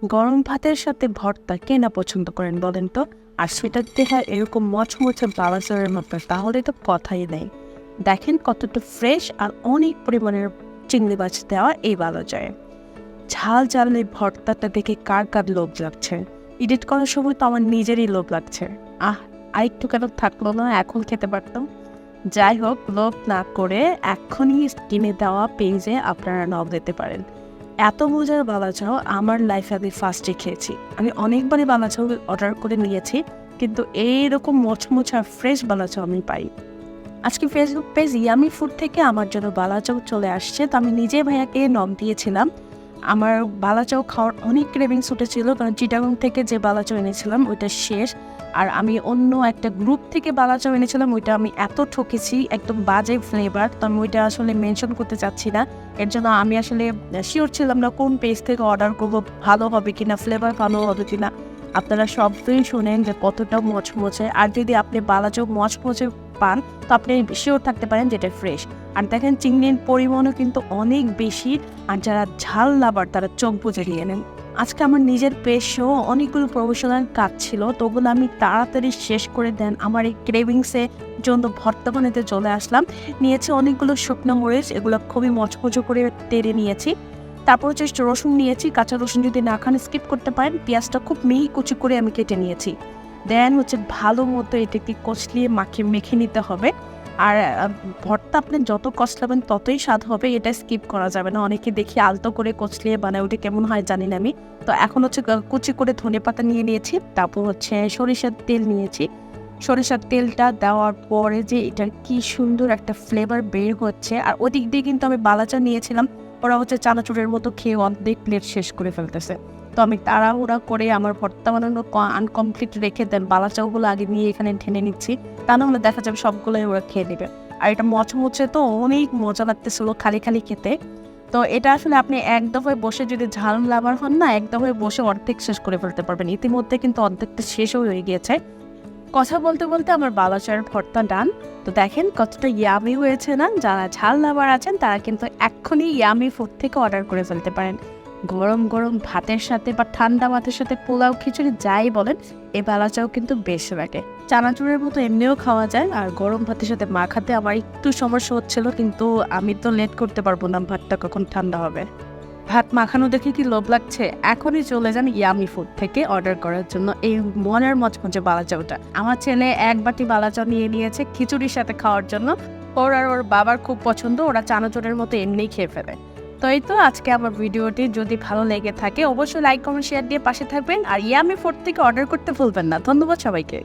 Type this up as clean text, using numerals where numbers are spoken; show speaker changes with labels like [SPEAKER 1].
[SPEAKER 1] গরম ভাতের সাথে ভর্তা কে না পছন্দ করেন বলেন তো? আর সেটা দেখা এরকম মচমচে বালাচারের মতো, তাহলে তো কথাই নেই। দেখেন কতটা ফ্রেশ আর অনেক পরিমাণের চিংড়ি মাছ দেওয়া এই বালাচারে। ঝাল ঝাল এই ভর্তাটা দেখে কার কার লোভ লাগছে। এডিট করার সময় তো আমার নিজেরই লোভ লাগছে। আরেকটু কেন থাকলো না, এখন খেতে পারতাম। যাই হোক, লোভ না করে এখনই স্ক্রিনে দেওয়া পেজে আপনারা নক দিতে পারেন। এত মজার বালাচাও আমার লাইফে আমি ফার্স্টে খেয়েছি। আমি অনেকবারই বালাচাও অর্ডার করে নিয়েছি, কিন্তু এইরকম মচমচে আর ফ্রেশ বালাচাও আমি পাই। আজকে ফেসবুক পেজ ইয়ামি ফুড থেকে আমার জন্য বালাচাও চলে আসছে। তো আমি নিজে ভাইয়াকে নক দিয়েছিলাম। আমার বালাচাও খাওয়ার অনেক ক্রেভিংস উঠেছিল, কারণ চিটাগং থেকে যে বালাচাও এনেছিলাম ওইটা শেষ। আর আমি অন্য একটা গ্রুপ থেকে বালাচাও এনেছিলাম, ওইটা আমি এত ঠকেছি, একদম বাজে ফ্লেভার। তো আমি ওইটা আসলে মেনশন করতে চাচ্ছি না। এর জন্য আমি আসলে শিওর ছিলাম না কোন পেজ থেকে অর্ডার করবো, ভালো হবে কিনা, ফ্লেভার ভালো হবে কিনা। আপনারা সবই শোনেন যে কতটা মচমচে। আর যদি আপনি বালাচাও মচমচে পান, তো আপনি শিওর থাকতে পারেন যেটা ফ্রেশ। আর দেখেন চিংড়ির পরিমাণও কিন্তু অনেক বেশি। আর যারা ঝাল লাভার তারা চোখ বুজে নিয়ে নেন। আজকে আমার নিজের পেশও অনেকগুলো প্রফেশনাল কাজ ছিল, তো ওগুলো আমি তাড়াতাড়ি শেষ করে দেন আমার এই ক্রেভিংসে জন্য ভর্তা বানাতে চলে আসলাম। নিয়েছি অনেকগুলো শুকনো মরিচ, এগুলো খুবই মচমচো করে তেড়ে নিয়েছি। তারপর হচ্ছে রসুন নিয়েছি, কাঁচা রসুন যদি না খান স্কিপ করতে পারেন। পেঁয়াজটা খুব মিহি কুচি করে আমি কেটে নিয়েছি। দেন হচ্ছে ভালো মতো এটাকে কচলিয়ে মেখে নিতে হবে। আর ভর্তা আপনি যত কচলাবেন ততই স্বাদ হবে, এটা স্কিপ করা যাবে না। অনেকে দেখি আলতো করে কচলিয়ে বানায়, ওটা কেমন হয় জানি না আমি। তো এখন হচ্ছে কুচি করে ধনেপাতা নিয়ে নিয়েছি। তারপর হচ্ছে সরিষার তেল নিয়েছি। সরিষার তেলটা দেওয়ার পরে যে এটার কি সুন্দর একটা ফ্লেভার বের হচ্ছে। আর ওদিক দিয়ে কিন্তু আমি বালাচা নিয়েছিলাম, ওরা হচ্ছে চানাচুরের মতো খেয়ে অর্ধেক প্লেট শেষ করে ফেলতেছে। তো আমি তাড়াহুড়া করে আমার ভর্তা বানানো আনকমপ্লিট রেখে দেন বালাচাওগুলো আগে নিয়ে এখানে ঢেলে নিচ্ছি। তা না হলে দেখা যাবে সবগুলোই ওরা খেয়ে নেবে। আর এটা মচমচে তো অনেক মজা লাগতেছিল খালি খালি খেতে। তো এটা আসলে আপনি এক দফায় বসে যদি ঝাল লাভার হন না, এক দফায় বসে অর্ধেক শেষ করে ফেলতে পারবেন। ইতিমধ্যে কিন্তু অর্ধেকটা শেষও হয়ে গিয়েছে। কথা বলতে বলতে আমার বালাচার ভর্তা ডান। তো দেখেন কতটা ইয়ামি হয়েছে না? যারা ঝাল লাভার আছেন তারা কিন্তু এক্ষুনি ইয়ামি ফুড থেকে অর্ডার করে ফেলতে পারেন। গরম গরম ভাতের সাথে বা ঠান্ডা ভাতের সাথে পোলাও খিচুড়ি যাই বলেন, এই বালাচাও কিন্তু বেশ লাগে। চানাচুরের মতো এমনিও খাওয়া যায়। আর গরম ভাতের সাথে মাখাতে আমার একটু সমস্যা হচ্ছিল, কিন্তু আমি তো লেট করতে পারবো না, ভাতটা কখন ঠান্ডা হবে। ভাত মাখানো দেখে কি লোভ লাগছে? এখনই চলে যান ইয়ামি ফুড থেকে অর্ডার করার জন্য এই মনের মচমচে বালাচাওটা। আমার ছেলে এক বাটি বালাচাও নিয়ে নিয়েছে খিচুড়ির সাথে খাওয়ার জন্য। ওর আর ওর বাবার খুব পছন্দ, ওরা চানাচুরের মতো এমনিই খেয়ে ফেলে। তো এই তো আজকে আমার ভিডিওটি যদি ভালো লেগে থাকে অবশ্যই লাইক কমেন্ট শেয়ার দিয়ে পাশে থাকবেন। আর ইয়ামি ফুড থেকে অর্ডার করতে ভুলবেন না। ধন্যবাদ সবাইকে।